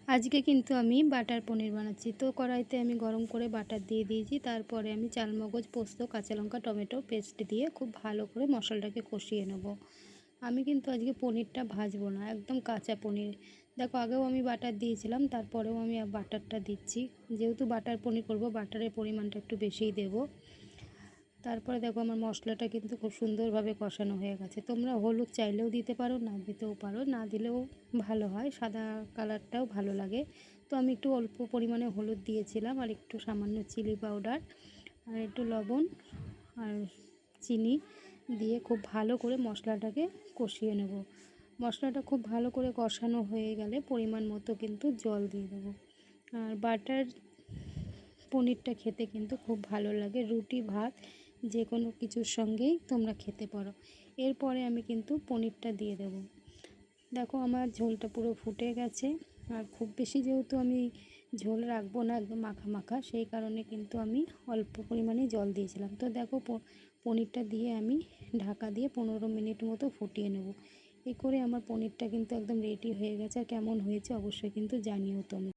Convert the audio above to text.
আজকে কিন্তু আমি বাটার পনির বানাচ্ছি। তো কড়াইতে আমি গরম করে বাটার দিয়ে দিয়েছি। তারপরে আমি চালমগজ, পোস্ত, কাঁচা লঙ্কা, টমেটো পেস্ট দিয়ে খুব ভালো করে মশলাটাকে কষিয়ে নেব। আমি কিন্তু আজকে পনিরটা ভাজবো না, একদম কাঁচা পনির। দেখো, আগেও আমি বাটার দিয়েছিলাম, তারপরেও আমি বাটারটা দিচ্ছি। যেহেতু বাটার পনির করব, বাটারের পরিমাণটা একটু বেশিই দেব। তারপরে দেখো, আমার মশলাটা কিন্তু খুব সুন্দরভাবে কষানো হয়ে গেছে। তোমরা হলুদ চাইলেও দিতে পারো, না দিতেও পারো, না দিলেও ভালো হয়, সাদা কালারটাও ভালো লাগে। তো আমি একটু অল্প পরিমাণে হলুদ দিয়েছিলাম, আর একটু সামান্য চিলি পাউডার, আর একটু লবণ আর চিনি দিয়ে খুব ভালো করে মশলাটাকে কষিয়ে নেব। মশলাটা খুব ভালো করে কষানো হয়ে গেলে পরিমাণ মতো কিন্তু জল দিয়ে দেবো। আর বাটার পনিরটা খেতে কিন্তু খুব ভালো লাগে, রুটি ভাত যে কোনো কিছুর সঙ্গেই তোমরা খেতে পারো। এরপরে আমি কিন্তু পনিরটা দিয়ে দেব। দেখো, আমার ঝোলটা পুরো ফুটে গেছে। আর খুব বেশি যেহেতু আমি ঝোল রাখবো না, একদম মাখা মাখা, সেই কারণে কিন্তু আমি অল্প পরিমাণে জল দিয়েছিলাম। তো দেখো, পনিরটা দিয়ে আমি ঢাকা দিয়ে 15 মিনিট মতো ফুটিয়ে নেব। এই করে আমার পনিরটা কিন্তু একদম রেডি হয়ে গেছে। আর কেমন হয়েছে অবশ্যই কিন্তু জানিও তোমরা।